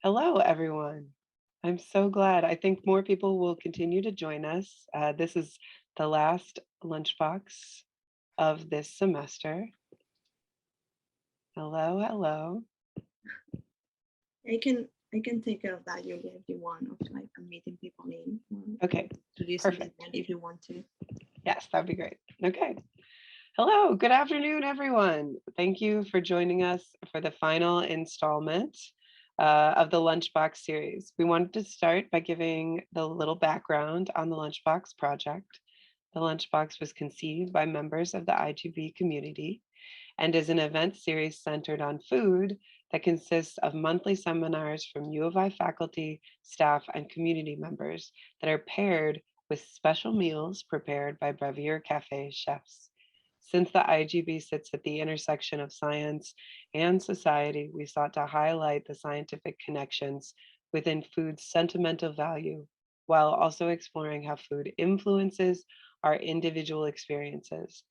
Hello, everyone. I'm so glad. I think more people will continue to join us. This is the last lunchbox of this semester. Hello, hello. I can take care of that, Julia, if you want, of like meeting people in. Okay, Introducing the perfect. event if you want to. Yes, that'd be great. Okay. Hello, good afternoon, everyone. Thank you for joining us for the final installment of the Lunchbox series. We wanted to start by giving the little background on the Lunchbox project. The Lunchbox was conceived by members of the IGB community and is an event series centered on food that consists of monthly seminars from U of I faculty, staff, and community members that are paired with special meals prepared by Brevier Cafe chefs. Since the IGB sits at the intersection of science and society, we sought to highlight the scientific connections within food's sentimental value, while also exploring how food influences our individual experiences.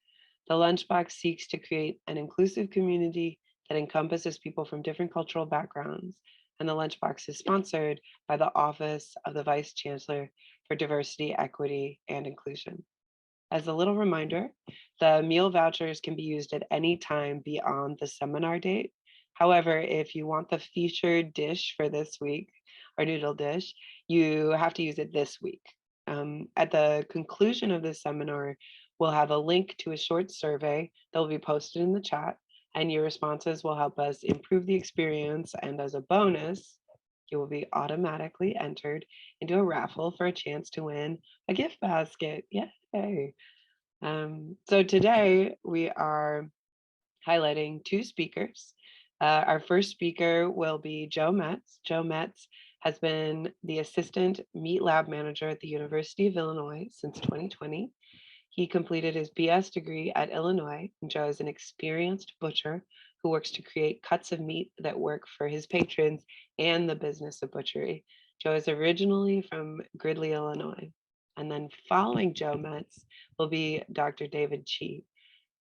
The Lunchbox seeks to create an inclusive community that encompasses people from different cultural backgrounds, and the Lunchbox is sponsored by the Office of the Vice Chancellor for Diversity, Equity, and Inclusion. As a little reminder, the meal vouchers can be used at any time beyond the seminar date. However, if you want the featured dish for this week, or noodle dish, you have to use it this week. At the conclusion of this seminar, we'll have a link to a short survey that will be posted in the chat, and your responses will help us improve the experience. And as a bonus, you will be automatically entered into a raffle for a chance to win a gift basket. Yay! So today we are highlighting two speakers. Our first speaker will be Joe Metz. Joe Metz has been the assistant meat lab manager at the University of Illinois since 2020. He completed his BS degree at Illinois, and Joe is an experienced butcher who works to create cuts of meat that work for his patrons and the business of butchery. Joe is originally from Gridley, Illinois. And then following Joe Metz will be Dr. David Chih.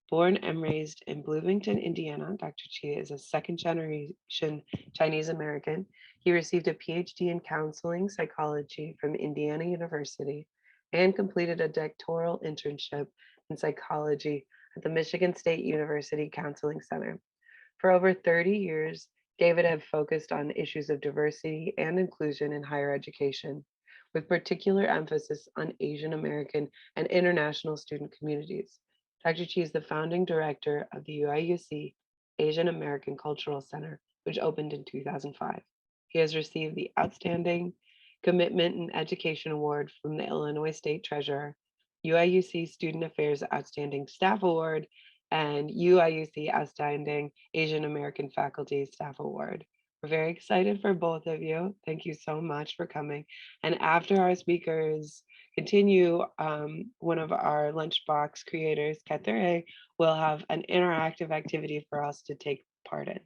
Born and raised in Bloomington, Indiana, Dr. Chih is a second generation Chinese American. He received a PhD in counseling psychology from Indiana University and completed a doctoral internship in psychology at the Michigan State University Counseling Center. For over 30 years, David had focused on issues of diversity and inclusion in higher education, with particular emphasis on Asian American and international student communities. Dr. Chih is the founding director of the UIUC Asian American Cultural Center, which opened in 2005. He has received the Outstanding Commitment in Education Award from the Illinois State Treasurer, UIUC Student Affairs Outstanding Staff Award, and UIUC Outstanding Asian American Faculty Staff Award. We're very excited for both of you. Thank you so much for coming. And after our speakers continue, one of our lunchbox creators, Katere, will have an interactive activity for us to take part in.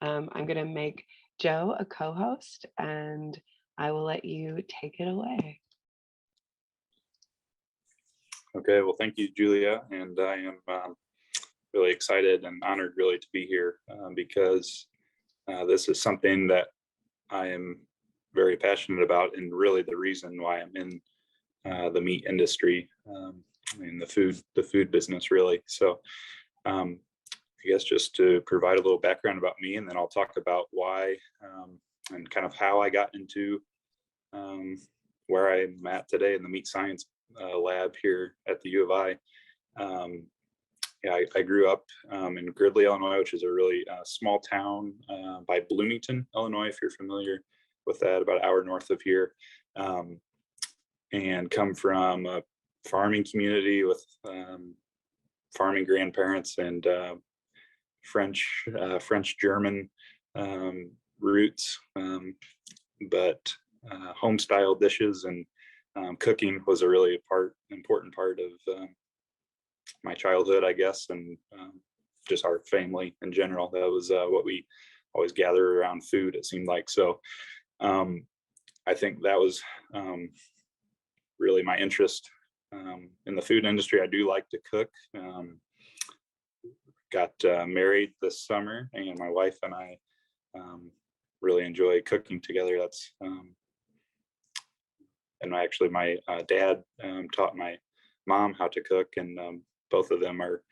I'm going to make Joe a co-host, and I will let you take it away. Okay, well, thank you, Julia. And I am really excited and honored really to be here because this is something that I am very passionate about, and really the reason why I'm in the meat industry, in the food business, really. So I guess just to provide a little background about me, and then I'll talk about why and kind of how I got into where I'm at today in the meat science lab here at the U of I. Yeah, I grew up in Gridley, Illinois, which is a really small town by Bloomington, Illinois, if you're familiar with that, about an hour north of here, and come from a farming community with farming grandparents and French-German roots, but home style dishes and cooking was a really important part of my childhood, I guess, and just our family in general. That was what we always gather around food, it seemed like. So I think that was really my interest in the food industry. I do like to cook. Got married this summer, and my wife and I really enjoy cooking together. That's and actually my dad taught my mom how to cook, and both of them are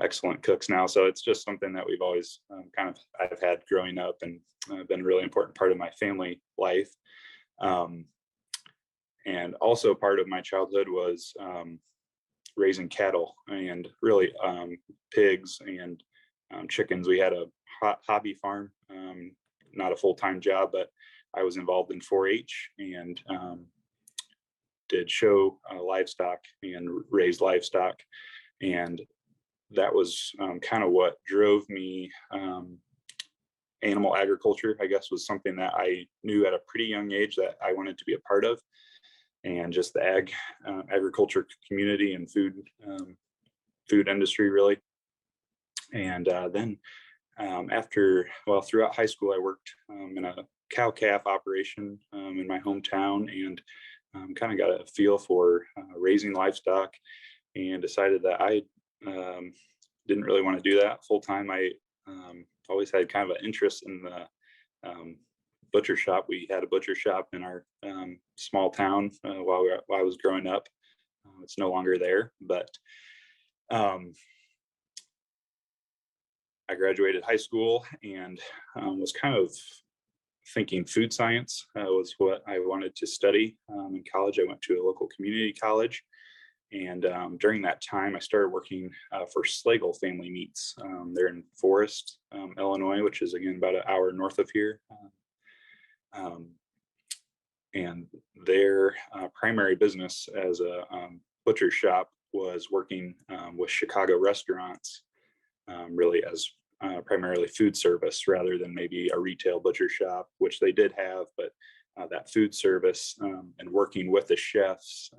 excellent cooks now. So it's just something that we've always I've had growing up, and been a really important part of my family life. And also part of my childhood was raising cattle, and really pigs and chickens. We had a hobby farm, not a full-time job, but I was involved in 4-H and did show livestock and raise livestock. And that was kind of what drove me. Animal agriculture, I guess, was something that I knew at a pretty young age that I wanted to be a part of, and just the agriculture community and food industry, really. And then throughout high school, I worked in a cow calf operation in my hometown, and kind of got a feel for raising livestock, and decided that I didn't really want to do that full time. I always had kind of an interest in the butcher shop. We had a butcher shop in our small town while I was growing up. It's no longer there, but I graduated high school and was kind of thinking food science was what I wanted to study. In college, I went to a local community college. And during that time, I started working for Slagle Family Meats. They're in Forest, Illinois, which is, again, about an hour north of here. And their primary business as a butcher shop was working with Chicago restaurants, really as primarily food service rather than maybe a retail butcher shop, which they did have, but that food service and working with the chefs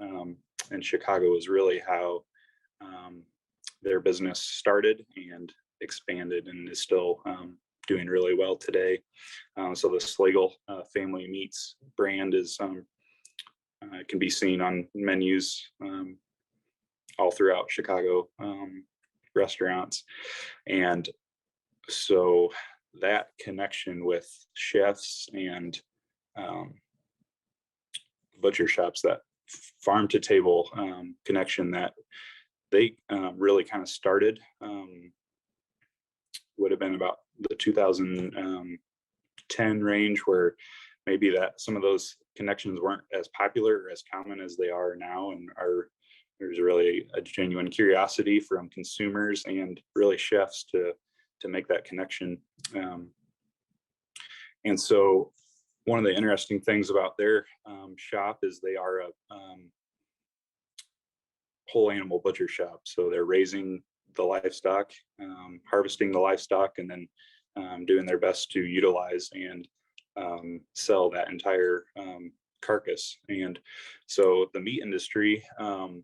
in Chicago is really how their business started and expanded, and is still doing really well today. So the Slagle Family Meats brand is can be seen on menus all throughout Chicago restaurants. And so that connection with chefs and butcher shops, that farm to table connection that they really kind of started, would have been about the 2010 range, where maybe that some of those connections weren't as popular or as common as they are now, and there's really a genuine curiosity from consumers and really chefs to make that connection. And so one of the interesting things about their shop is they are a whole animal butcher shop. So they're raising the livestock, harvesting the livestock, and then doing their best to utilize and sell that entire carcass. And so the meat industry, I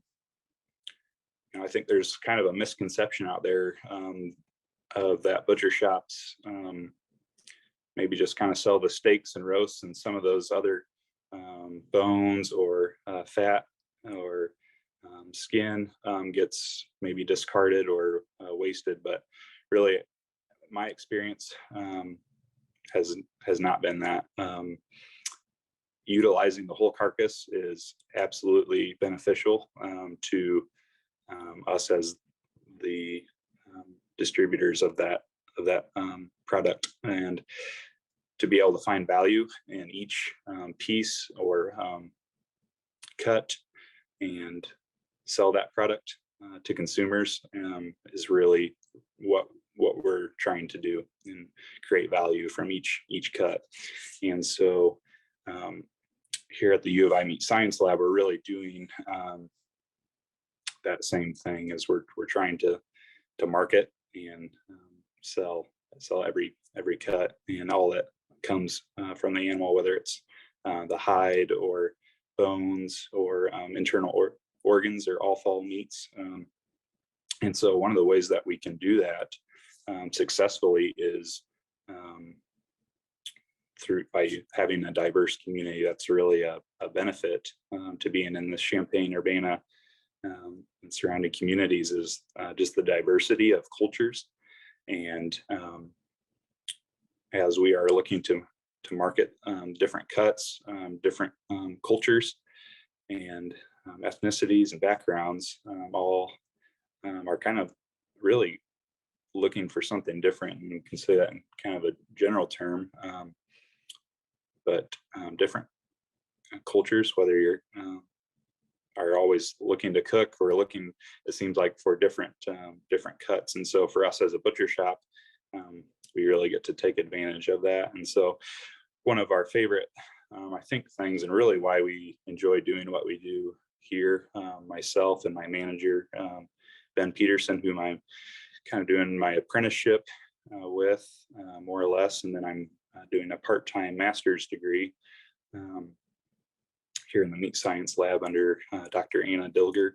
think there's kind of a misconception out there of that butcher shops maybe just kind of sell the steaks and roasts, and some of those other bones or fat or skin gets maybe discarded or wasted. But really, my experience has not been that. Utilizing the whole carcass is absolutely beneficial to us as the distributors of that product, and to be able to find value in each piece or cut and sell that product to consumers is really what we're trying to do, and create value from each cut. And so here at the U of I Meat Science Lab, we're really doing that same thing, as we're trying to market and sell every cut and all that comes from the animal, whether it's the hide or bones or internal organs, or all fall meats. And so one of the ways that we can do that successfully is by having a diverse community. That's really a benefit to being in the Champaign, Urbana, and surrounding communities, is just the diversity of cultures. And as we are looking to to market different cuts, different cultures and ethnicities and backgrounds, all are kind of really looking for something different. And you can say that in kind of a general term, but different cultures, whether you're are always looking to cook or looking, it seems like, for different cuts. And so for us as a butcher shop, we really get to take advantage of that. And so one of our favorite, I think, things, and really why we enjoy doing what we do here, myself and my manager, Ben Peterson, whom I'm kind of doing my apprenticeship with, more or less, and then I'm doing a part-time master's degree here in the meat science lab under Dr. Anna Dilger,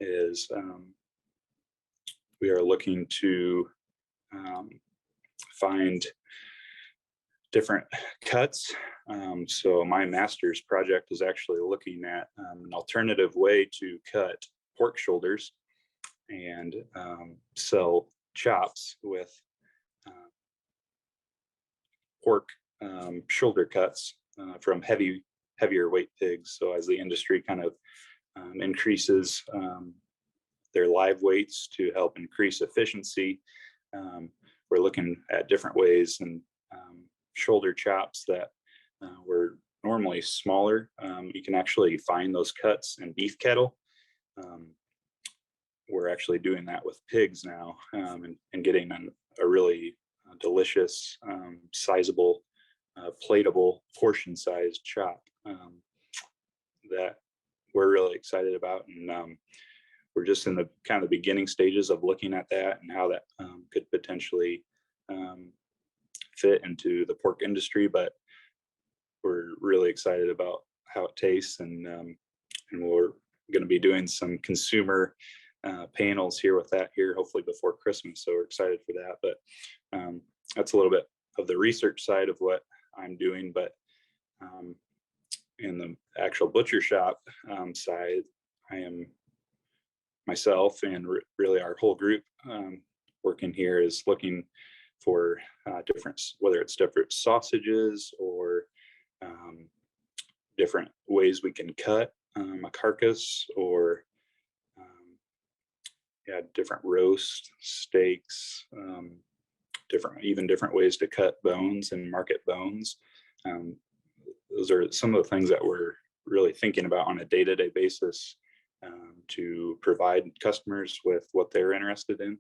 is we are looking to find different cuts. So my master's project is actually looking at an alternative way to cut pork shoulders and sell chops with pork shoulder cuts from heavier weight pigs. So as the industry kind of increases their live weights to help increase efficiency, we're looking at different ways, and shoulder chops that were normally smaller. You can actually find those cuts in beef cattle. We're actually doing that with pigs now, and getting a really delicious, sizable, plateable, portion-sized chop that we're really excited about. And we're just in the kind of the beginning stages of looking at that and how that could potentially fit into the pork industry. But we're really excited about how it tastes, and we're going to be doing some consumer panels here with that here, hopefully before Christmas. So we're excited for that. But that's a little bit of the research side of what I'm doing. But in the actual butcher shop side, I am myself and really our whole group working here is looking for different, whether it's different sausages or different ways we can cut a carcass, or different roast steaks, different ways to cut bones and market bones. Those are some of the things that we're really thinking about on a day-to-day basis to provide customers with what they're interested in.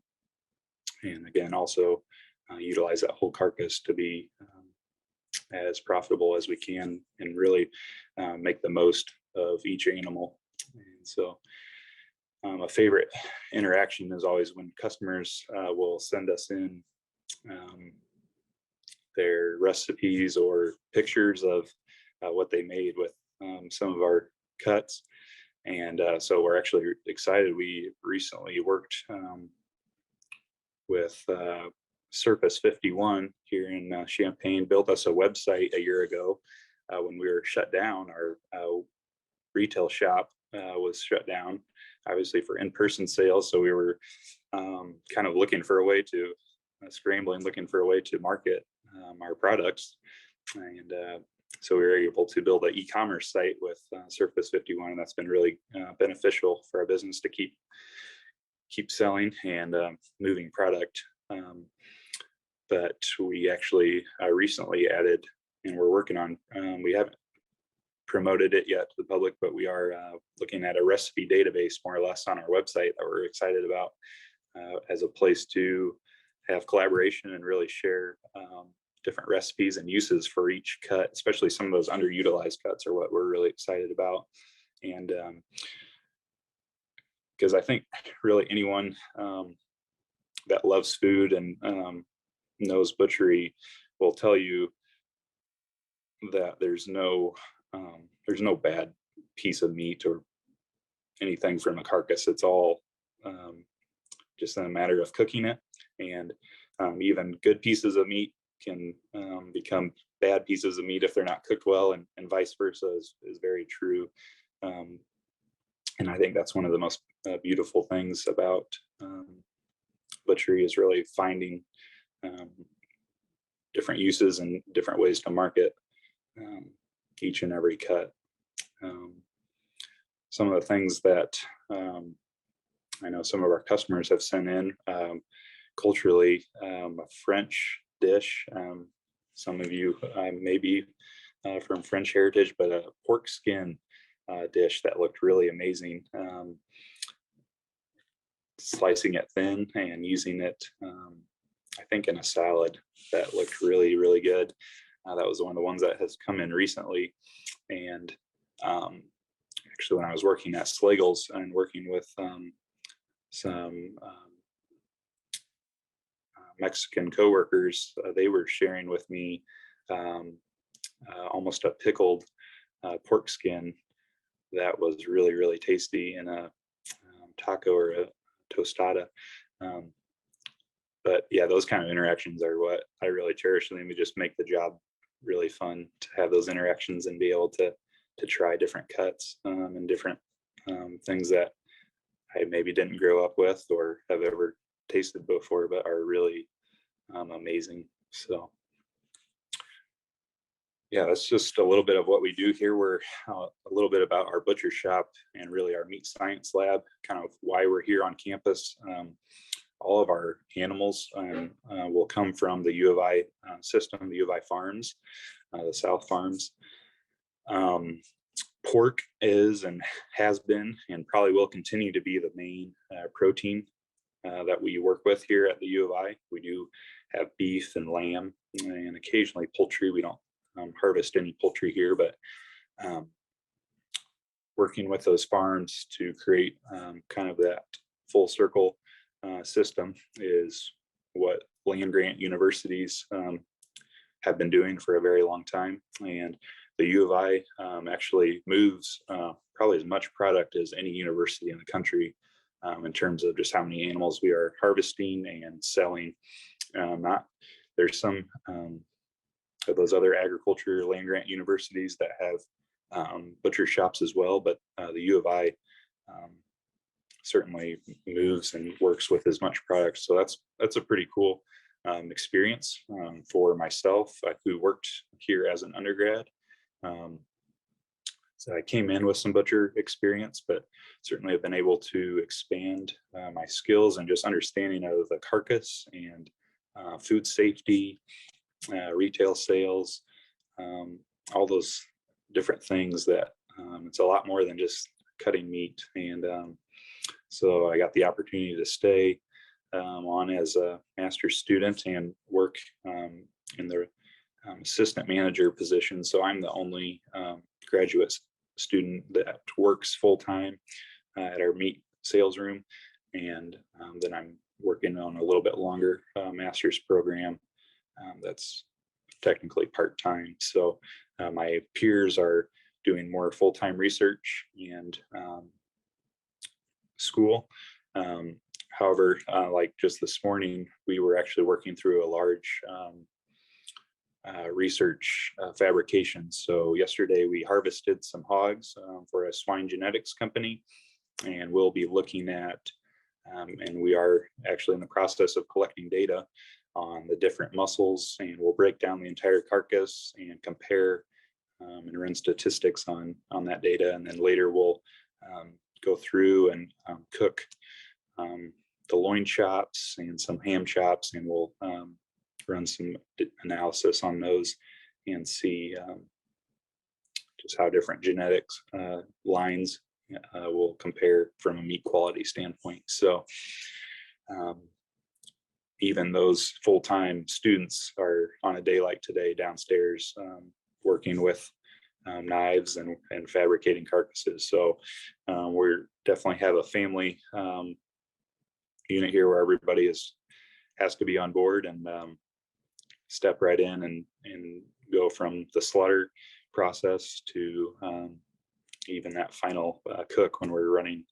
And again, also utilize that whole carcass to be as profitable as we can, and really make the most of each animal. And so a favorite interaction is always when customers will send us in their recipes or pictures of what they made with some of our cuts. And so we're actually excited. We recently worked with Surface 51 here in Champaign, built us a website a year ago when we were shut down. Our retail shop was shut down, obviously, for in-person sales. So we were kind of looking for a way to looking for a way to market our products. And so we were able to build an e-commerce site with Surface 51, and that's been really beneficial for our business to keep selling and moving product. But we actually recently added, and we're working on, we haven't promoted it yet to the public, but we are looking at a recipe database more or less on our website that we're excited about as a place to have collaboration and really share different recipes and uses for each cut, especially some of those underutilized cuts are what we're really excited about. And because I think really anyone that loves food and knows butchery will tell you that there's no bad piece of meat or anything from a carcass. It's all just a matter of cooking it. And even good pieces of meat can become bad pieces of meat if they're not cooked well, and vice versa is very true. And I think that's one of the most beautiful things about butchery, is really finding different uses and different ways to market each and every cut. Some of the things that I know some of our customers have sent in culturally, a French dish. Some of you may be from French heritage, but a pork skin dish that looked really amazing. Slicing it thin and using it, I think, in a salad that looked really, really good. That was one of the ones that has come in recently. And actually, when I was working at Slagle's and working with some Mexican coworkers, they were sharing with me almost a pickled pork skin that was really, really tasty in a taco or a tostada. But yeah, those kind of interactions are what I really cherish, and they just make the job really fun to have those interactions and be able to try different cuts and different things that I maybe didn't grow up with or have ever tasted before, but are really amazing. So yeah, that's just a little bit of what we do here. We're a little bit about our butcher shop and really our meat science lab, kind of why we're here on campus. All of our animals will come from the U of I system, the U of I farms, the South farms. Pork is and has been and probably will continue to be the main protein that we work with here at the U of I. We do have beef and lamb and occasionally poultry. We don't harvest any poultry here, but working with those farms to create kind of that full circle system is what land grant universities have been doing for a very long time. And the U of I actually moves probably as much product as any university in the country in terms of just how many animals we are harvesting and selling. There's some of those other agriculture land grant universities that have butcher shops as well, but the U of I certainly moves and works with as much product. So that's a pretty cool experience for myself who worked here as an undergrad. So I came in with some butcher experience, but certainly have been able to expand my skills and just understanding of the carcass and food safety, retail sales, all those different things that it's a lot more than just cutting meat. And so I got the opportunity to stay on as a master's student and work in the assistant manager position. So I'm the only graduate student that works full-time at our meat sales room. And then I'm working on a little bit longer master's program that's technically part-time. So my peers are doing more full-time research and school. However, like just this morning, we were actually working through a large research fabrication. So yesterday we harvested some hogs for a swine genetics company, and we'll be looking at, and we are actually in the process of collecting data on the different muscles, and we'll break down the entire carcass and compare and run statistics on that data. And then later we'll go through and cook the loin chops and some ham chops, and we'll run some analysis on those and see just how different genetics lines will compare from a meat quality standpoint. So even those full-time students are on a day like today downstairs working with knives and fabricating carcasses. So we're definitely have a family unit here where everybody has to be on board and step right in and go from the slaughter process to even that final cook when we're running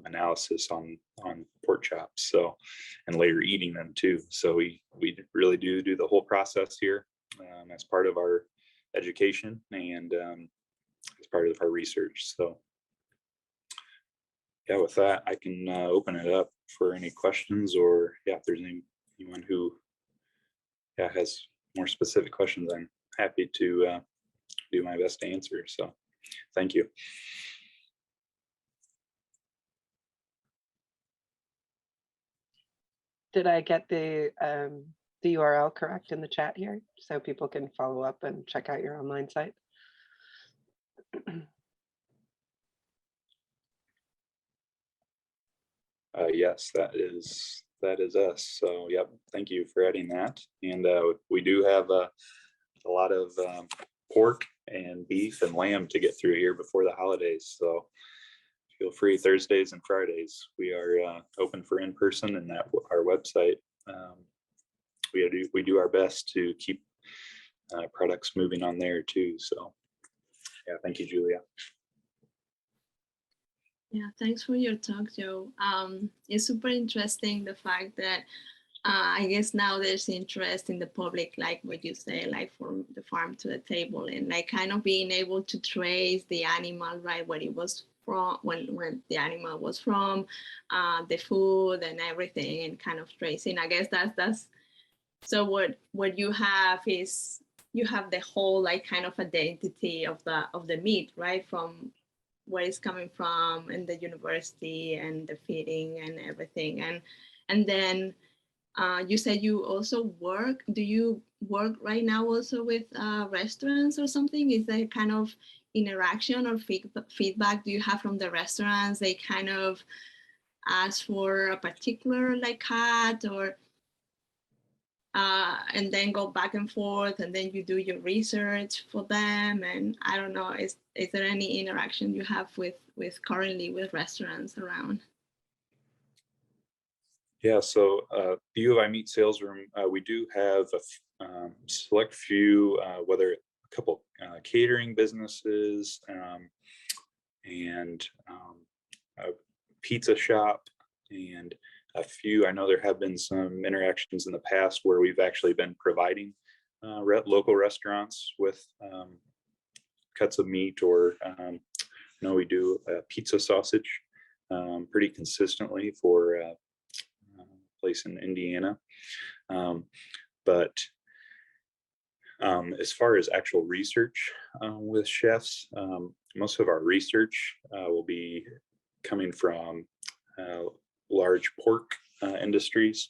analysis on pork chops. So, and later eating them too. So we really do the whole process here as part of our education and as part of our research. So yeah, with that, I can open it up for any questions, or if there's anyone who has more specific questions, I'm happy to do my best to answer. So thank you. Did I get the URL correct in the chat here so people can follow up and check out your online site? Yes, that is us. So yep, thank you for adding that. And we do have a lot of pork and beef and lamb to get through here before the holidays. So feel free, Thursdays and Fridays we are open for in-person, and that our website. We do our best to keep products moving on there too. So yeah, thank you, Julia. Yeah, thanks for your talk, Joe. It's super interesting the fact that I guess now there's interest in the public, like what you say, like from the farm to the table, and like kind of being able to trace the animal, right, where it was from, when the animal was from, the food and everything, and kind of tracing. I guess that's so what you have is you have the whole like kind of identity of the meat, right, from where it's coming from and the university and the feeding and everything. And then you said you also work. Do you work right now also with restaurants or something? Is there kind of interaction or feedback do you have from the restaurants? They kind of ask for a particular like cut or and then go back and forth, and then you do your research for them. And I don't know, is there any interaction you have with currently with restaurants around? Yeah, so the U of I Meat Sales Room, we do have a select few, whether a couple catering businesses and a pizza shop, and a few. I know there have been some interactions in the past where we've actually been providing local restaurants with cuts of meat, or we do pizza sausage pretty consistently for a place in Indiana. But as far as actual research with chefs, most of our research will be coming from large pork industries,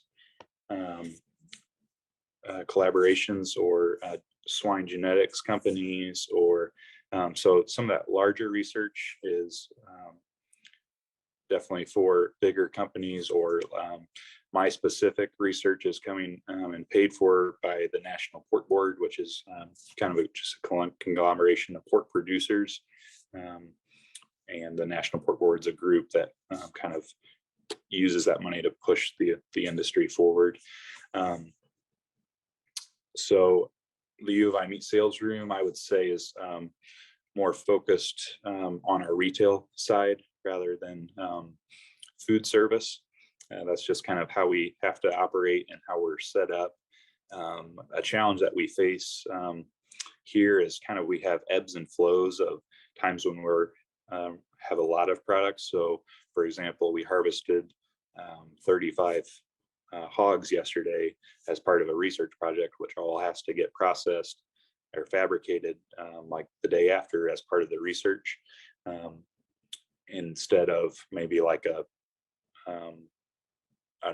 collaborations, or swine genetics companies, or so some of that larger research is definitely for bigger companies, or my specific research is coming and paid for by the National Pork Board, which is kind of just a conglomeration of pork producers. And the National Pork Board is a group that kind of uses that money to push the industry forward. So the U of I Meat Sales Room, I would say, is more focused on our retail side rather than food service. That's just kind of how we have to operate and how we're set up. A challenge that we face here is kind of we have ebbs and flows of times when we're have a lot of products. So for example, we harvested 35 hogs yesterday as part of a research project, which all has to get processed or fabricated like the day after as part of the research, instead of maybe like a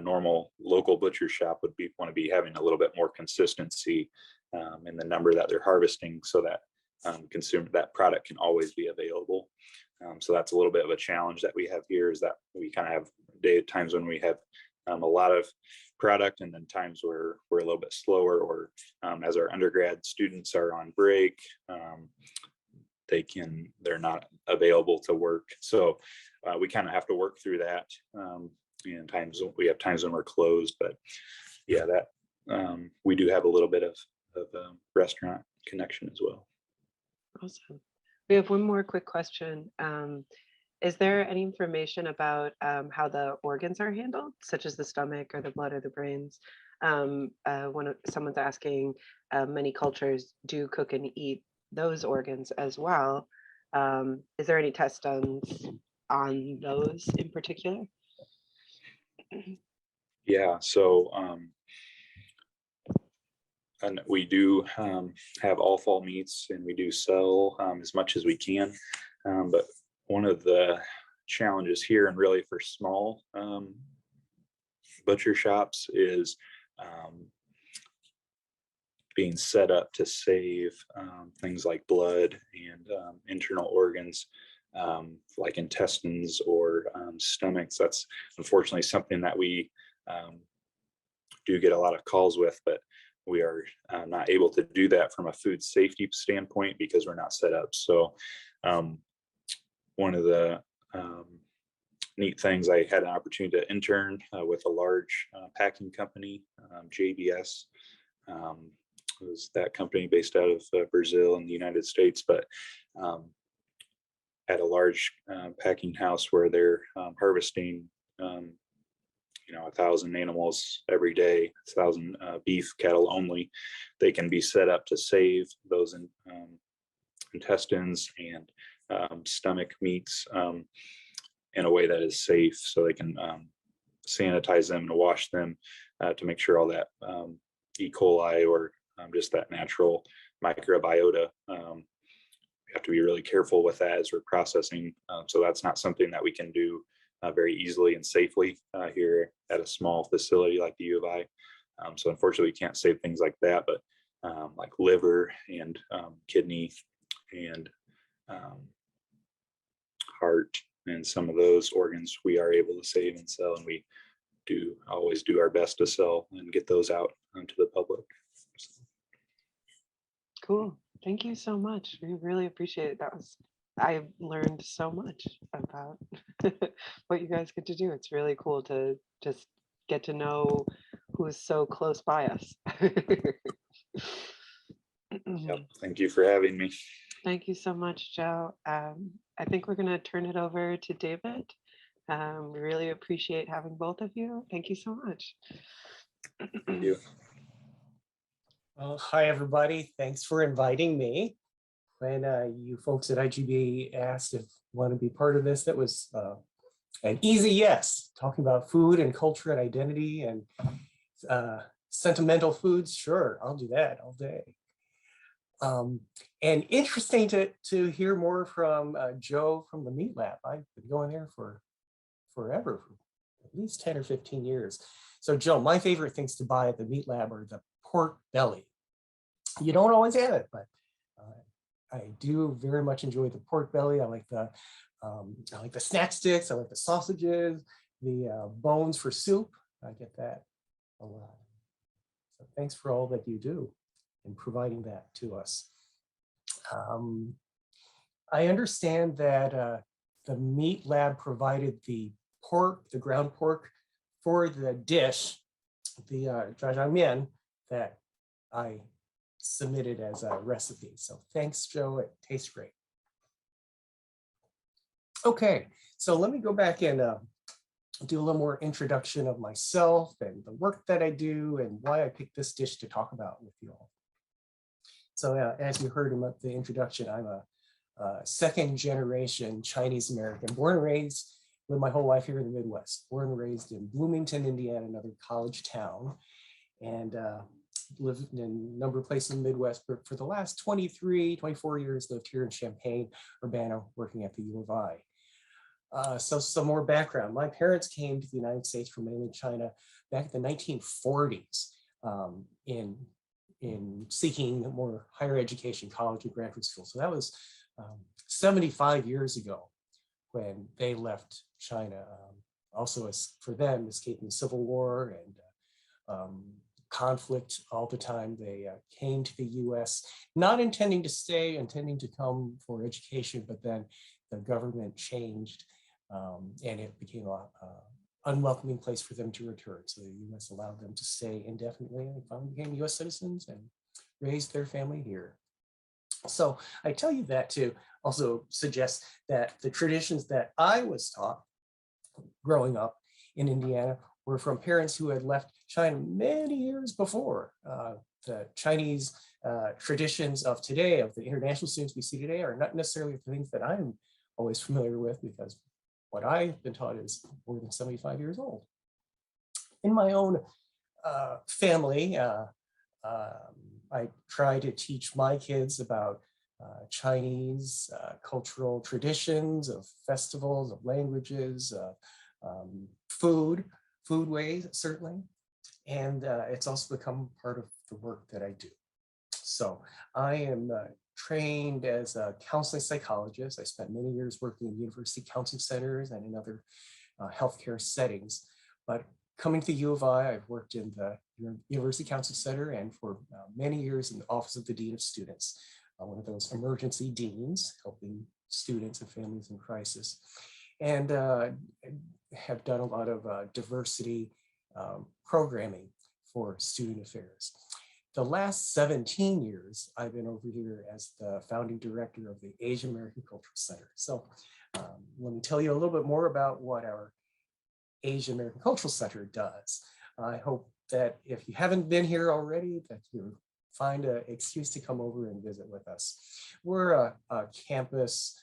normal local butcher shop would want to be having a little bit more consistency in the number that they're harvesting, so that that product can always be available. So that's a little bit of a challenge that we have here, is that we kind of have times when we have a lot of product, and then times where we're a little bit slower, or as our undergrad students are on break, they're not available to work. So we kind of have to work through that. And we have times when we're closed, but yeah, that we do have a little bit of restaurant connection as well. Awesome. We have one more quick question. Is there any information about how the organs are handled, such as the stomach or the blood or the brains? Someone's asking, many cultures do cook and eat those organs as well. Is there any test done on those in particular? Yeah, so and we do have all fall meats, and we do sell as much as we can. But one of the challenges here, and really for small butcher shops, is being set up to save things like blood and internal organs, like intestines or stomachs. That's unfortunately something that we do get a lot of calls with, but we are not able to do that from a food safety standpoint because we're not set up. So one of the neat things, I had an opportunity to intern with a large packing company, JBS. It was that company based out of Brazil in the United States, but at a large packing house where they're harvesting 1,000 animals every day, 1,000 beef cattle only. They can be set up to save those intestines and stomach meats in a way that is safe, so they can sanitize them and wash them to make sure all that E. coli or just that natural microbiota. We have to be really careful with that as we're processing. So that's not something that we can do very easily and safely here at a small facility like the U of I. So unfortunately, we can't save things like that, but like liver and kidney and heart and some of those organs we are able to save and sell, and we do always do our best to sell and get those out to the public. Cool. Thank you so much. We really appreciate it. I learned so much about what you guys get to do. It's really cool to just get to know who's so close by us. Yep. Thank you for having me. Thank you so much, Joe. I think we're going to turn it over to David. We really appreciate having both of you. Thank you so much. Thank you. Well, hi, everybody. Thanks for inviting me. When you folks at IGB asked if you want to be part of this, that was an easy yes. Talking about food and culture and identity and sentimental foods, sure, I'll do that all day. And interesting to hear more from Joe from the Meat Lab. I've been going there for forever, for at least 10 or 15 years. So Joe, my favorite things to buy at the Meat Lab are the pork belly. You don't always have it, but I do very much enjoy the pork belly. I like the snack sticks. I like the sausages, the bones for soup. I get that a lot. So thanks for all that you do in providing that to us. I understand that the Meat Lab provided the pork, the ground pork, for the dish, the jjajangmian that I submitted as a recipe. So thanks, Joe. It tastes great. Okay, so let me go back and do a little more introduction of myself and the work that I do and why I picked this dish to talk about with you all. So as you heard in the introduction, I'm a second generation Chinese American, born and raised, lived my whole life here in the Midwest, born and raised in Bloomington, Indiana, another college town, and lived in a number of places in the Midwest, but for the last 24 years, lived here in Champaign, Urbana, working at the U of I. So some more background. My parents came to the United States from mainland China back in the 1940s in seeking more higher education, college and graduate school. So that was 75 years ago when they left China. Also, as for them, escaping the Civil War and conflict all the time. They came to the US, not intending to stay, intending to come for education, but then the government changed and it became an unwelcoming place for them to return. So the US allowed them to stay indefinitely and finally became US citizens and raised their family here. So I tell you that to also suggest that the traditions that I was taught growing up in Indiana were from parents who had left China many years before. The Chinese traditions of today, of the international students we see today, are not necessarily the things that I'm always familiar with, because what I've been taught is more than 75 years old. In my own family, I try to teach my kids about Chinese cultural traditions, of festivals, of languages, food ways, certainly. And it's also become part of the work that I do. So I am trained as a counseling psychologist. I spent many years working in university counseling centers and in other healthcare settings. But coming to U of I, I've worked in the University Counseling Center and for many years in the Office of the Dean of Students, one of those emergency deans helping students and families in crisis. And have done a lot of diversity programming for student affairs. The last 17 years, I've been over here as the founding director of the Asian American Cultural Center. So let me tell you a little bit more about what our Asian American Cultural Center does. I hope that if you haven't been here already, that you find an excuse to come over and visit with us. We're a campus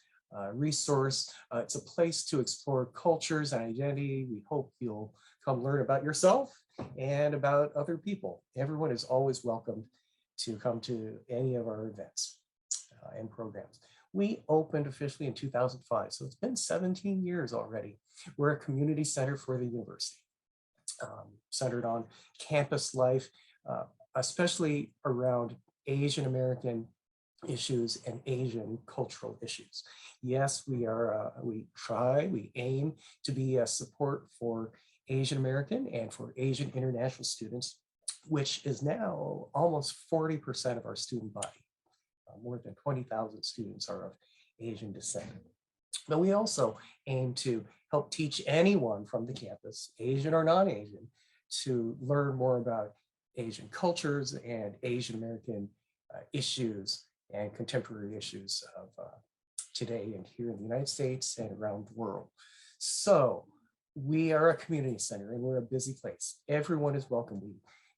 resource. It's a place to explore cultures and identity. We hope you'll come learn about yourself and about other people. Everyone is always welcome to come to any of our events and programs. We opened officially in 2005, so it's been 17 years already. We're a community center for the university, centered on campus life, especially around Asian American issues and Asian cultural issues. Yes, we aim to be a support for Asian American and for Asian international students, which is now almost 40% of our student body. More than 20,000 students are of Asian descent. But we also aim to help teach anyone from the campus, Asian or non-Asian, to learn more about Asian cultures and Asian American issues and contemporary issues of today and here in the United States and around the world. So we are a community center and we're a busy place. Everyone is welcome. We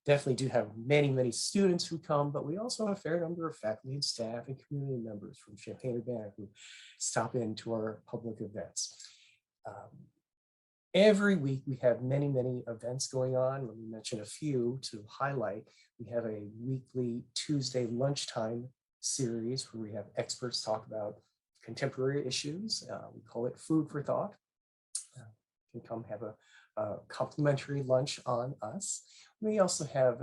definitely do have many, many students who come, but we also have a fair number of faculty and staff and community members from Champaign-Urbana who stop into our public events. Every week we have many, many events going on. Let me mention a few to highlight. We have a weekly Tuesday lunchtime series where we have experts talk about contemporary issues. We call it Food for Thought. You can come have a complimentary lunch on us. We also have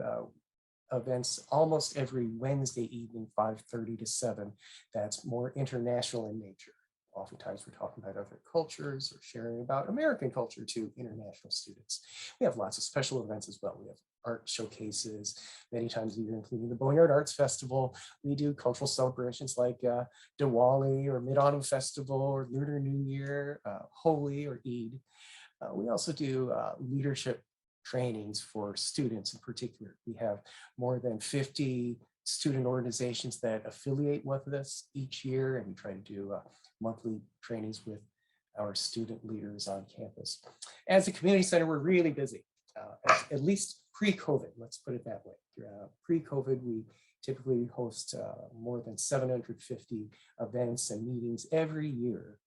events almost every Wednesday evening, 5:30 to 7. That's more international in nature. Oftentimes we're talking about other cultures or sharing about American culture to international students. We have lots of special events as well. We have art showcases many times a year, including the Boneyard Arts Festival. We do cultural celebrations like Diwali or Mid-Autumn Festival or Lunar New Year, Holi or Eid. We also do leadership trainings for students in particular. We have more than 50 student organizations that affiliate with us each year, and we try to do monthly trainings with our student leaders on campus. As a community center, we're really busy, at least pre-COVID, let's put it that way. Pre-COVID, we typically host more than 750 events and meetings every year,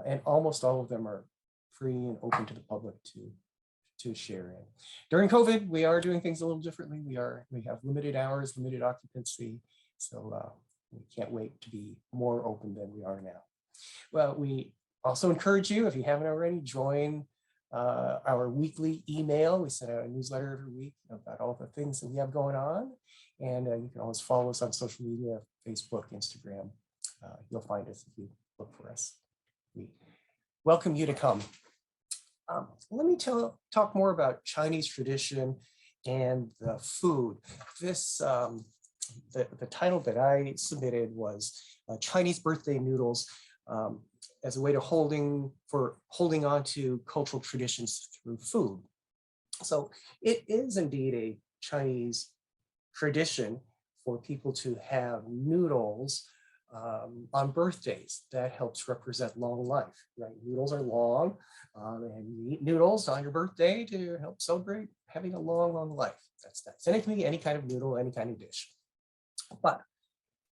and almost all of them are free and open to the public to share in. During COVID, we are doing things a little differently. We have limited hours, limited occupancy, so we can't wait to be more open than we are now. Well, we also encourage you, if you haven't already, join our weekly email. We send out a newsletter every week about all the things that we have going on, and you can always follow us on social media, Facebook, Instagram. You'll find us if you look for us. We welcome you to come. Let me talk more about Chinese tradition and the food. This, the title that I submitted was Chinese Birthday Noodles as a way to holding on to cultural traditions through food. So it is indeed a Chinese tradition for people to have noodles on birthdays. That helps represent long life, right? Noodles are long, and you eat noodles on your birthday to help celebrate having a long, long life. That's nice. And it can be any kind of noodle, any kind of dish. But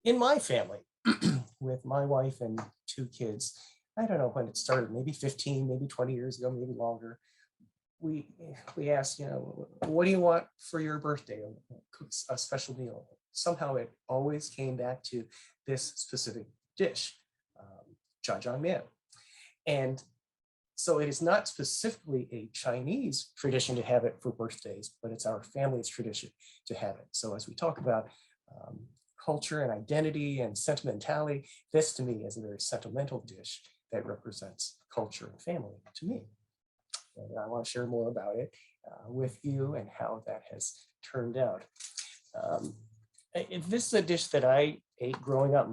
in my family, with my wife and 2 kids, I don't know when it started, maybe 15, maybe 20 years ago, maybe longer. We asked, what do you want for your birthday? Cook a special meal. somehow it always came back to this specific dish, jjajangmyeon. And so it is not specifically a Chinese tradition to have it for birthdays, but it's our family's tradition to have it. So as we talk about culture and identity and sentimentality, this to me is a very sentimental dish that represents culture and family to me. And I want to share more about it with you and how that has turned out. This is a dish that I ate growing up.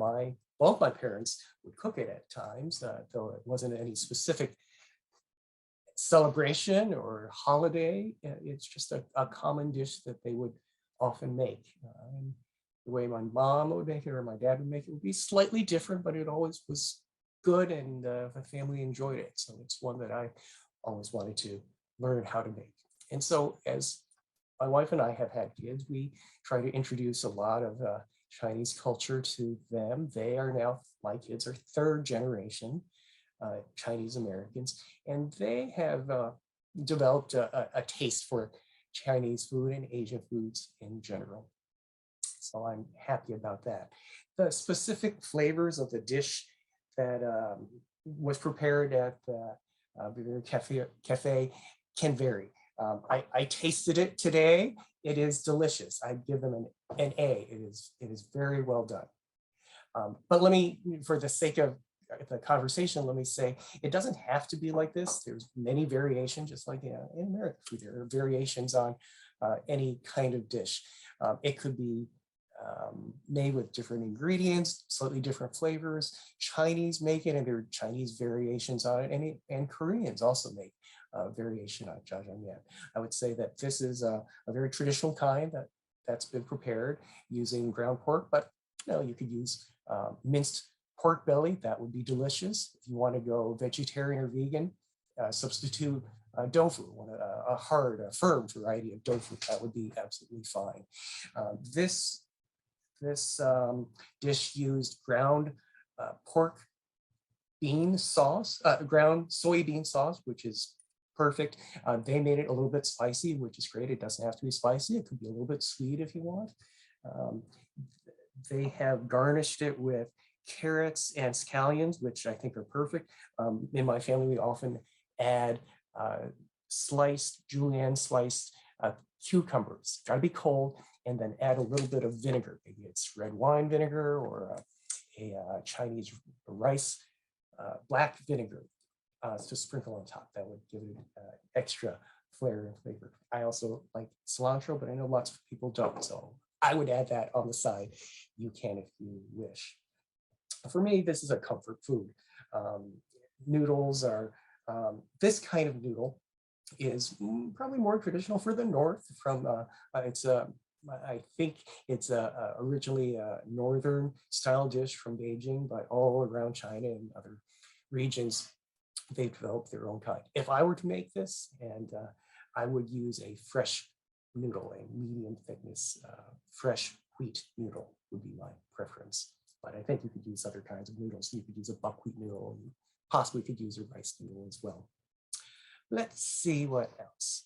Both my parents would cook it at times, though it wasn't any specific celebration or holiday. It's just a common dish that they would often make. And the way my mom would make it or my dad would make it would be slightly different, but it always was good, and the family enjoyed it. So it's one that I always wanted to learn how to make. And so as my wife and I have had kids, we try to introduce a lot of Chinese culture to them. They are now, my kids are third generation Chinese Americans, and they have developed a taste for Chinese food and Asian foods in general. So I'm happy about that. The specific flavors of the dish that was prepared at the Cafe can vary. I tasted it today. It is delicious. I'd give them an A. It is very well done. But let me, for the sake of the conversation, let me say it doesn't have to be like this. There's many variations, just like in American food. There are variations on any kind of dish. It could be made with different ingredients, slightly different flavors. Chinese make it, and there are Chinese variations on it, and Koreans also make variation on jjajangmyeon. I would say that this is a very traditional kind that's been prepared using ground pork, but you could use minced pork belly. That would be delicious. If you want to go vegetarian or vegan, substitute tofu, a hard, firm variety of tofu. That would be absolutely fine. This dish used ground pork bean sauce, ground soybean sauce, which is perfect. They made it a little bit spicy, which is great. It doesn't have to be spicy. It could be a little bit sweet if you want. They have garnished it with carrots and scallions, which I think are perfect. In my family, we often add julienne sliced cucumbers. Got to be cold, and then add a little bit of vinegar. Maybe it's red wine vinegar or a Chinese rice black vinegar to sprinkle on top. That would give it extra flair and flavor. I also like cilantro, but I know lots of people don't, so I would add that on the side. You can if you wish. For me, this is a comfort food. Noodles are, this kind of noodle is probably more traditional for the North. I think it's originally a northern style dish from Beijing, but all around China and other regions, they've developed their own kind. If I were to make this, and I would use a fresh noodle, a medium thickness, fresh wheat noodle would be my preference. But I think you could use other kinds of noodles. You could use a buckwheat noodle, and possibly could use a rice noodle as well. Let's see what else.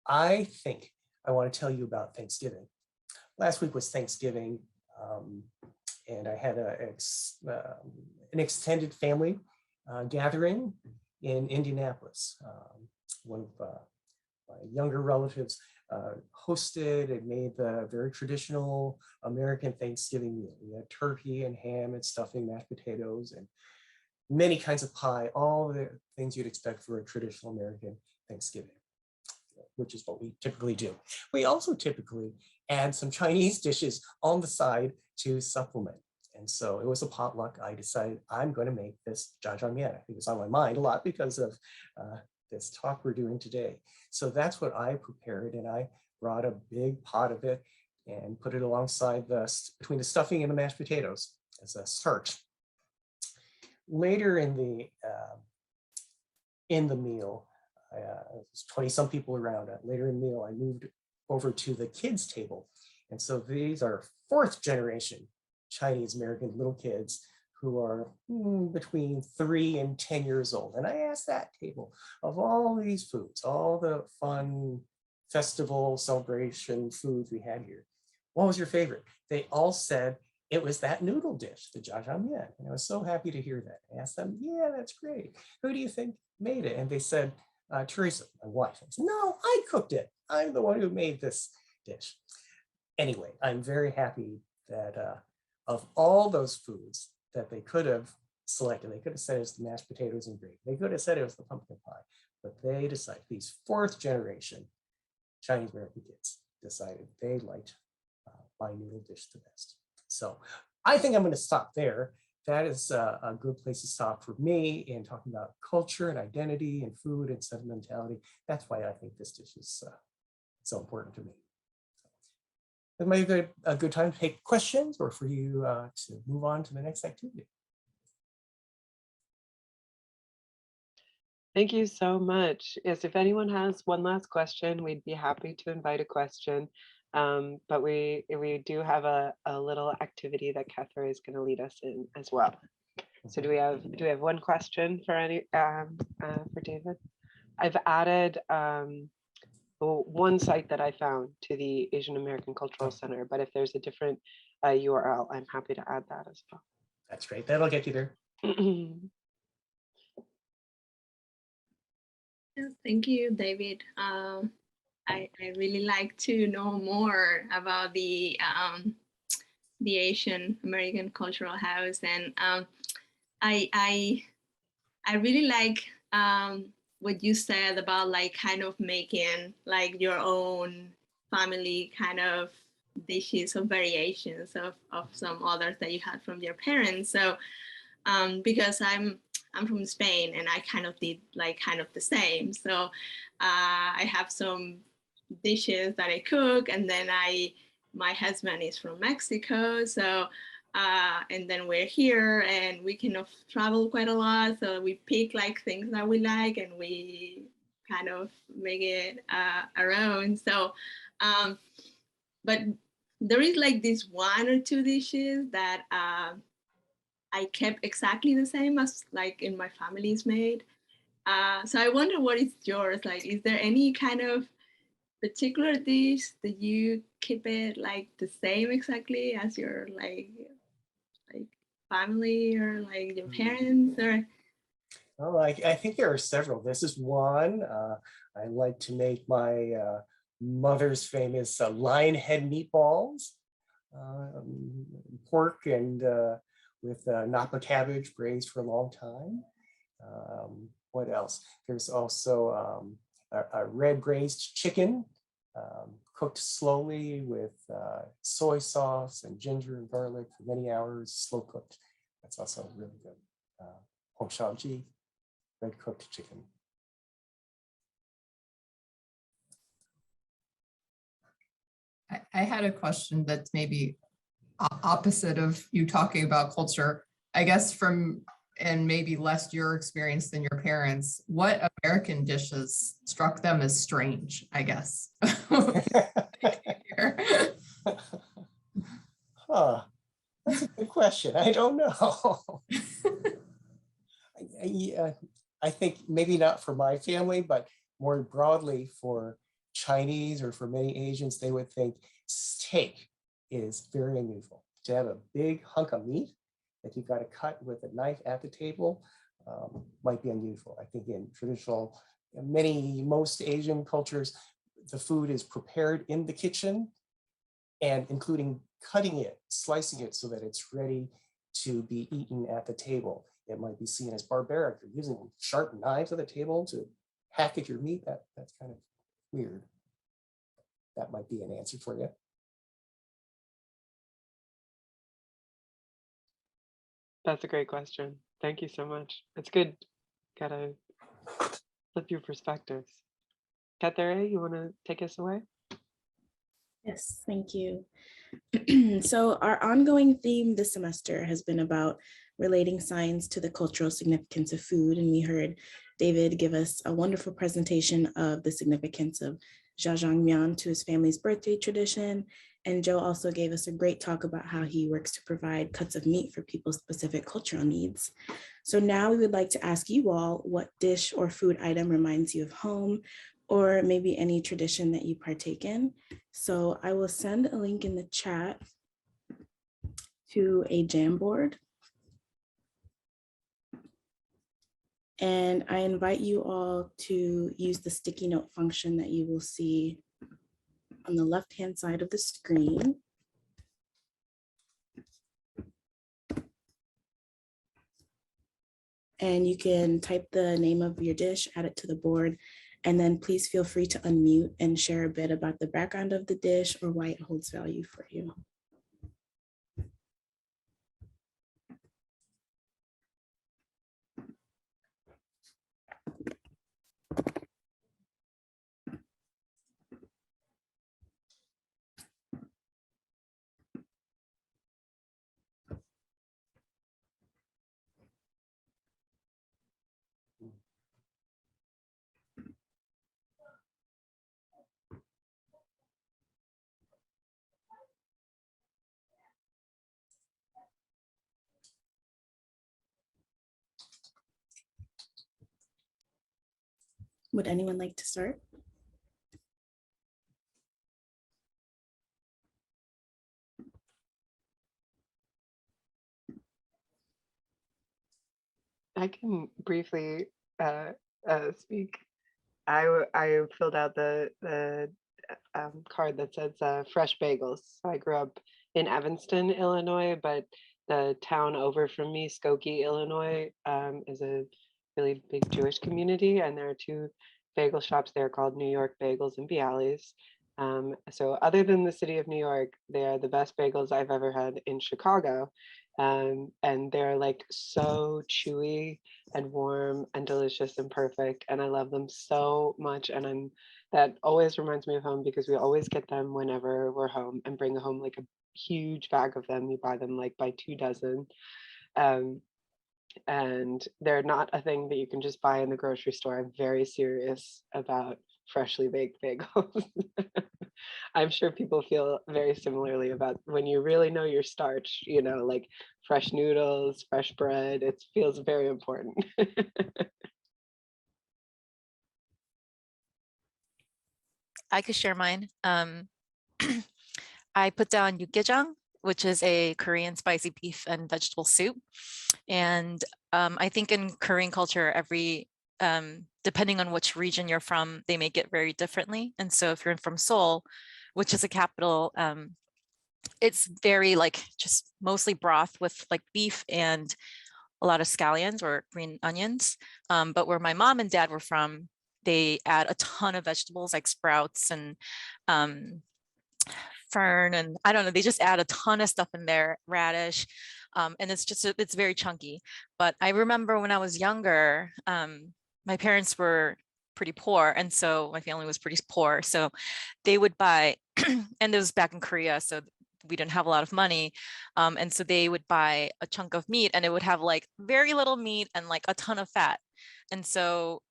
I think I want to tell you about Thanksgiving. Last week was Thanksgiving, and I had an extended family gathering in Indianapolis. One of my younger relatives hosted and made the very traditional American Thanksgiving meal. We had turkey and ham and stuffing, mashed potatoes, and many kinds of pie, all the things you'd expect for a traditional American Thanksgiving, which is what we typically do. We also typically add some Chinese dishes on the side to supplement. And so it was a potluck. I decided I'm going to make this jjajangmyeon. I think it's on my mind a lot because of this talk we're doing today. So that's what I prepared, and I brought a big pot of it and put it alongside between the stuffing and the mashed potatoes as a starch. Later in the meal, there's 20-some people around. Later in the meal, I moved over to the kids' table, and so these are fourth generation Chinese American little kids who are between 3 and 10 years old. And I asked that table, of all these foods, all the fun festival celebration foods we had here. What was your favorite? They all said it was that noodle dish, the jajangmyeon. And I was so happy to hear that. I asked them, yeah, that's great. Who do you think made it? And they said, Teresa, my wife. I said, no, I cooked it. I'm the one who made this dish. Anyway, I'm very happy that of all those foods that they could have selected, they could have said it was the mashed potatoes and gravy. They could have said it was the pumpkin pie, but they decided, these fourth generation Chinese American kids decided they liked my noodle dish the best. So I think I'm going to stop there. That is a good place to stop for me in talking about culture and identity and food and sentimentality. That's why I think this dish is so important to me. It might be a good time to take questions or for you to move on to the next activity. Thank you so much. Yes, if anyone has one last question, we'd be happy to invite a question. But we do have a little activity that Catherine is going to lead us in as well. So do we have one question for for David? I've added one site that I found to the Asian American Cultural Center, but if there's a different URL, I'm happy to add that as well. That's great. That'll get you there. Thank you, David. I really like to know more about the Asian American Cultural House, and I really like what you said about like kind of making like your own family kind of dishes or variations of some others that you had from your parents. So because I'm from Spain and I kind of did like kind of the same. So I have some dishes that I cook, and then my husband is from Mexico, so and then we're here and we kind of travel quite a lot, so we pick like things that we like and we kind of make it our own. So but there is like this one or two dishes that I kept exactly the same as like in my family's made. So I wonder what is yours, like is there any kind of particular dish that you keep it like the same exactly as your like family or like your parents? Or Oh, I think there are several. This is one. I like to make my mother's famous lion head meatballs, pork and with napa cabbage braised for a long time. What else? There's also a red braised chicken cooked slowly with soy sauce and ginger and garlic for many hours, slow cooked. That's also really good. Hong Shao-ji, red cooked chicken. I had a question that's maybe opposite of you talking about culture, I guess, from, and maybe less your experience than your parents. What American dishes struck them as strange, I guess? Huh, that's a good question. I don't know. I think maybe not for my family, but more broadly for Chinese or for many Asians, they would think steak is very unusual. To have a big hunk of meat that you've got to cut with a knife at the table might be unusual. I think in traditional, most Asian cultures, the food is prepared in the kitchen, and including cutting it, slicing it so that it's ready to be eaten at the table. It might be seen as barbaric. You're using sharp knives at the table to hack at your meat. That's kind of weird. That might be an answer for you. That's a great question. Thank you so much. It's good. Gotta flip your perspectives. Katere, you want to take us away? Yes, thank you. So our ongoing theme this semester has been about relating science to the cultural significance of food. And we heard David give us a wonderful presentation of the significance of jajangmyeon to his family's birthday tradition. And Joe also gave us a great talk about how he works to provide cuts of meat for people's specific cultural needs. So now we would like to ask you all what dish or food item reminds you of home, or maybe any tradition that you partake in. So I will send a link in the chat to a Jamboard. And I invite you all to use the sticky note function that you will see on the left-hand side of the screen. And you can type the name of your dish, add it to the board, and then please feel free to unmute and share a bit about the background of the dish or why it holds value for you. Would anyone like to start? I can briefly speak. I filled out the card that says fresh bagels. So I grew up in Evanston, Illinois, but the town over from me, Skokie, Illinois, is a really big Jewish community, and there are two bagel shops there called New York Bagels and Bialys. So other than the city of New York, they are the best bagels I've ever had in Chicago. And they're like so chewy and warm and delicious and perfect. And I love them so much. And that always reminds me of home because we always get them whenever we're home and bring home like a huge bag of them. You buy them like by 2 dozen. And they're not a thing that you can just buy in the grocery store. I'm very serious about freshly baked bagels. I'm sure people feel very similarly about when you really know your starch, you know, like fresh noodles, fresh bread, it feels very important. I could share mine. I put down Yukijiang, which is a Korean spicy beef and vegetable soup. And I think in Korean culture, depending on which region you're from, they make it very differently. And so if you're from Seoul, which is a capital, it's very like just mostly broth with like beef and a lot of scallions or green onions. But where my mom and dad were from, they add a ton of vegetables like sprouts and fern, and I don't know, they just add a ton of stuff in there, radish, and it's very chunky. But I remember when I was younger, my parents were pretty poor, and so my family was pretty poor, so they would buy and it was back in Korea, so we didn't have a lot of money, and so they would buy a chunk of meat and it would have like very little meat and like a ton of fat. And so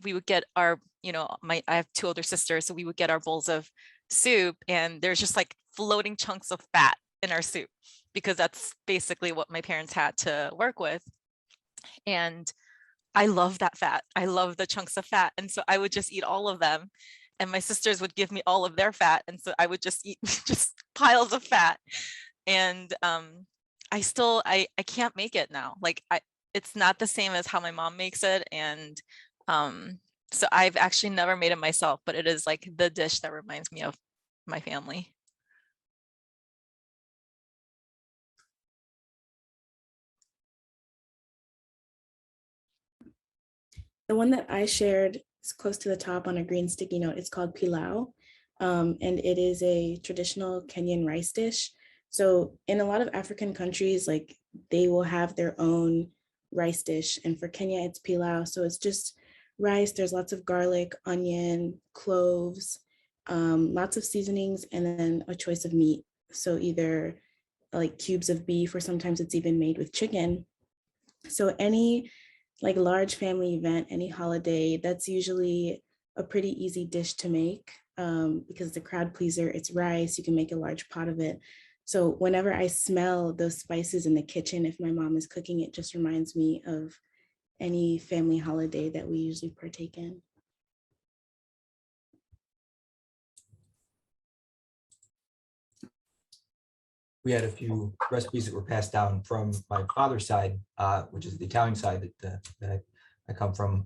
we would get our, I have 2 older sisters, so we would get our bowls of soup and there's just like floating chunks of fat in our soup because that's basically what my parents had to work with. And I love that fat. I love the chunks of fat. And so I would just eat all of them. And my sisters would give me all of their fat. And so I would just eat just piles of fat. And I can't make it now. Like it's not the same as how my mom makes it. And so I've actually never made it myself, but it is like the dish that reminds me of my family. The one that I shared is close to the top on a green sticky note. It's called Pilau, and it is a traditional Kenyan rice dish. So in a lot of African countries, like they will have their own rice dish. And for Kenya, it's Pilau. So it's just rice. There's lots of garlic, onion, cloves, lots of seasonings, and then a choice of meat. So either like cubes of beef, or sometimes it's even made with chicken. So any like large family event, any holiday, that's usually a pretty easy dish to make because it's a crowd pleaser. It's rice, you can make a large pot of it. So whenever I smell those spices in the kitchen, if my mom is cooking, it just reminds me of any family holiday that we usually partake in. we had a few recipes that were passed down from my father's side, which is the Italian side that I come from,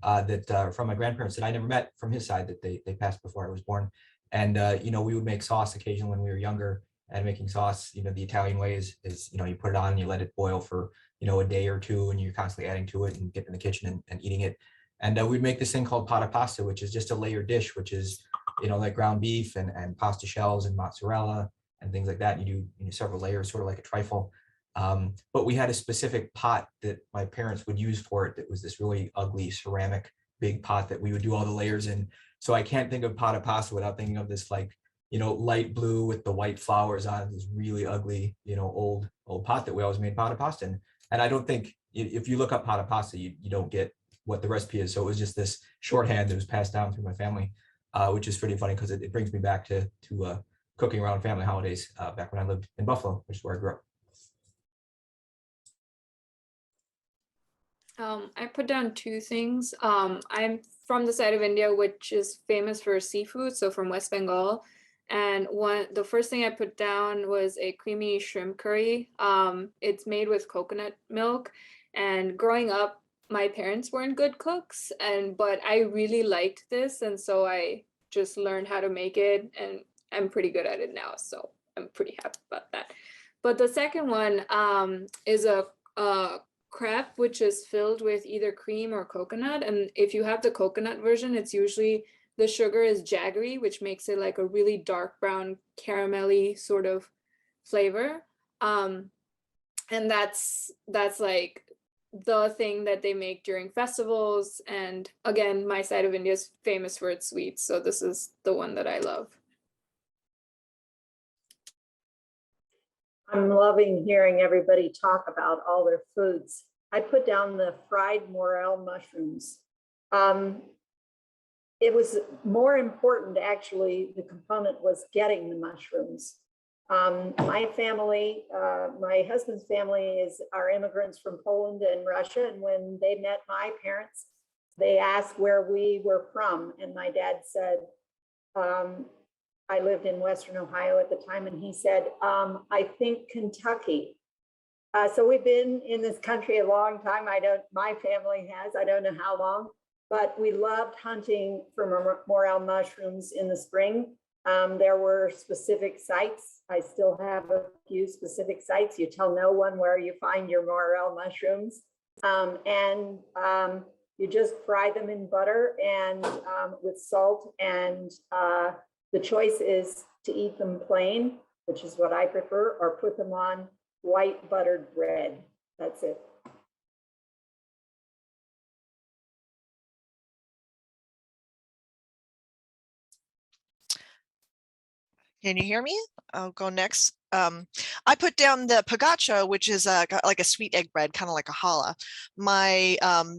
from my grandparents that I never met from his side, that they passed before I was born. And, we would make sauce occasionally when we were younger. And making sauce, the Italian way is, you put it on and you let it boil for, a day or two, and you're constantly adding to it and getting in the kitchen and eating it. And we'd make this thing called pata pasta, which is just a layered dish, which is, like ground beef and pasta shells and mozzarella and things like that. You do several layers, sort of like a trifle. But we had a specific pot that my parents would use for it. That was this really ugly ceramic big pot that we would do all the layers in. So I can't think of pata pasta without thinking of this light blue with the white flowers on it, this really ugly, old pot that we always made pata pasta in. And I don't think if you look up pata pasta, you don't get what the recipe is. So it was just this shorthand that was passed down through my family, which is pretty funny because it brings me back to cooking around family holidays back when I lived in Buffalo, which is where I grew up. I put down two things. I'm from the side of India, which is famous for seafood, so from West Bengal. And the first thing I put down was a creamy shrimp curry. It's made with coconut milk. And growing up, my parents weren't good cooks, but I really liked this, and so I just learned how to make it, and I'm pretty good at it now, so I'm pretty happy about that. But the second one is a crepe, which is filled with either cream or coconut. And if you have the coconut version, it's usually the sugar is jaggery, which makes it like a really dark brown caramelly sort of flavor. And that's like the thing that they make during festivals. And again, my side of India is famous for its sweets, so this is the one that I love. I'm loving hearing everybody talk about all their foods. I put down the fried morel mushrooms. It was more important, actually, the component was getting the mushrooms. My family, my husband's family are immigrants from Poland and Russia. And when they met my parents, they asked where we were from. And my dad said, I lived in Western Ohio at the time, and he said, I think Kentucky. So we've been in this country a long time. My family has, I don't know how long, but we loved hunting for morel mushrooms in the spring. There were specific sites. I still have a few specific sites. You tell no one where you find your morel mushrooms. You just fry them in butter and with salt, and the choice is to eat them plain, which is what I prefer, or put them on white buttered bread. That's it. Can you hear me? I'll go next. I put down the Pagacho, which is like a sweet egg bread, kind of like a challah. My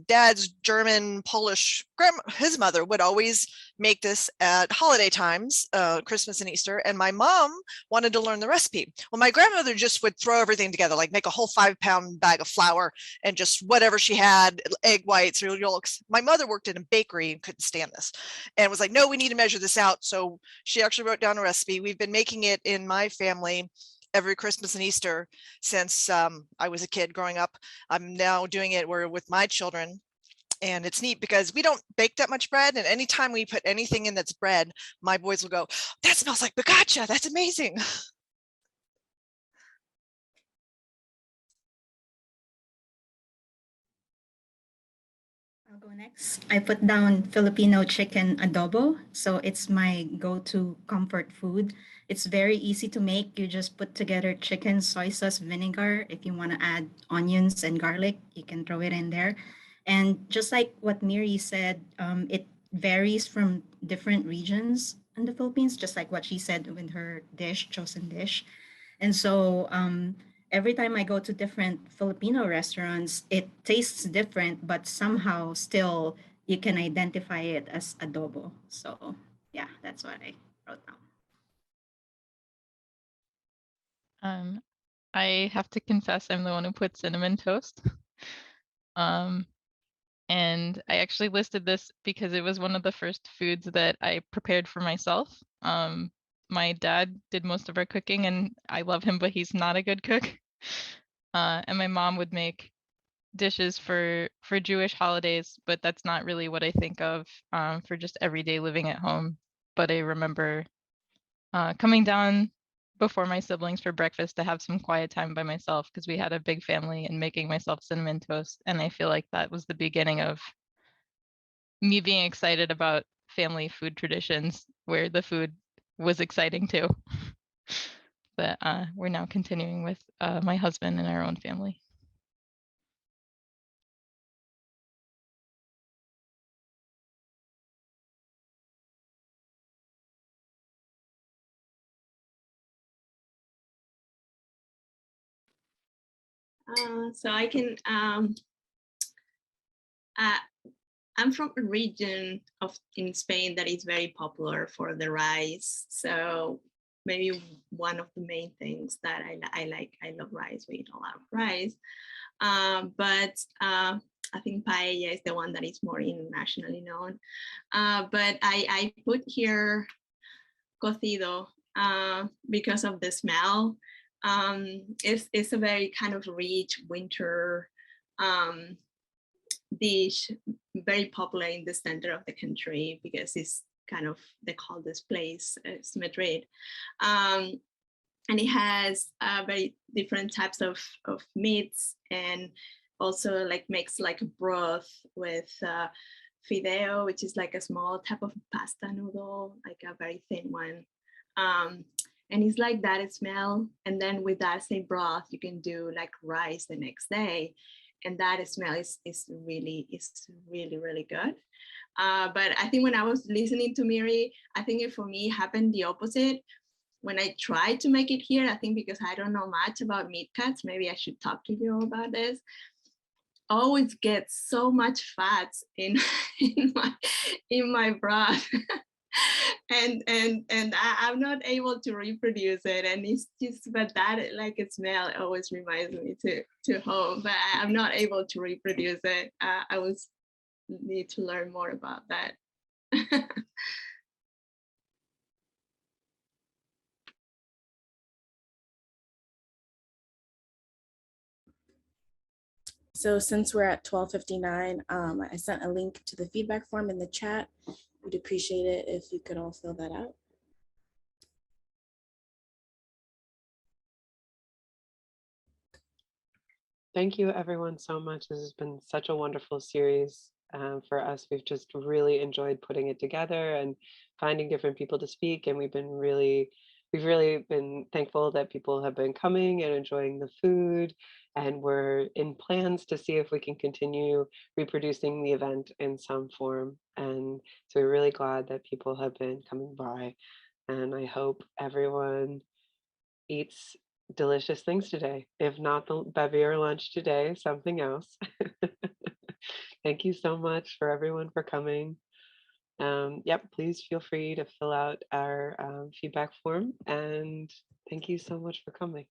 dad's German, Polish his mother would always make this at holiday times, Christmas and Easter. And my mom wanted to learn the recipe. Well, my grandmother just would throw everything together, like make a whole 5-pound bag of flour and just whatever she had, egg whites or yolks. My mother worked in a bakery and couldn't stand this and was like, no, we need to measure this out. So she actually wrote down a recipe. We've been making it in my family every Christmas and Easter since I was a kid growing up. I'm now doing it with my children. And it's neat because we don't bake that much bread. And anytime we put anything in that's bread, my boys will go, that smells like Pagacho. That's amazing. I'll go next. I put down Filipino chicken adobo. So it's my go-to comfort food. It's very easy to make. You just put together chicken, soy sauce, vinegar. If you want to add onions and garlic, you can throw it in there. And just like what Miri said, it varies from different regions in the Philippines, just like what she said with her chosen dish. And so every time I go to different Filipino restaurants, it tastes different, but somehow still you can identify it as adobo. So yeah, that's what I wrote down. I have to confess I'm the one who put cinnamon toast. And I actually listed this because it was one of the first foods that I prepared for myself. my dad did most of our cooking, and I love him, but he's not a good cook. And my mom would make dishes for Jewish holidays, but that's not really what I think of for just everyday living at home. But I remember coming down before my siblings for breakfast to have some quiet time by myself because we had a big family, and making myself cinnamon toast. And I feel like that was the beginning of me being excited about family food traditions where the food was exciting too. But we're now continuing with my husband and our own family. So I can, I'm from a region in Spain that is very popular for the rice. So maybe one of the main things that I love rice. We eat a lot of rice. But I think paella is the one that is more internationally known. But I put here cocido because of the smell. It's a very kind of rich winter dish, very popular in the center of the country because it's kind of the coldest place, it's Madrid. And it has very different types of meats, and also like makes like a broth with fideo, which is like a small type of pasta noodle, like a very thin one. And it's like that smell. And then with that same broth, you can do like rice the next day. And that smell is really good. But I think when I was listening to Miri, I think it for me happened the opposite. When I tried to make it here, I think because I don't know much about meat cuts, maybe I should talk to you about this. I always get so much fat in my broth. and I'm not able to reproduce it, and it's just, but that like a smell always reminds me to home, but I'm not able to reproduce it. I was need to learn more about that. So since we're at 12:59, I sent a link to the feedback form in the chat. We'd appreciate it if you could all fill that out. Thank you everyone so much. This has been such a wonderful series for us. We've just really enjoyed putting it together and finding different people to speak. And we've really been thankful that people have been coming and enjoying the food. And we're in plans to see if we can continue reproducing the event in some form. And so we're really glad that people have been coming by. And I hope everyone eats delicious things today. If not the bevy or lunch today, something else. Thank you so much for everyone for coming. Yep, please feel free to fill out our feedback form, and thank you so much for coming.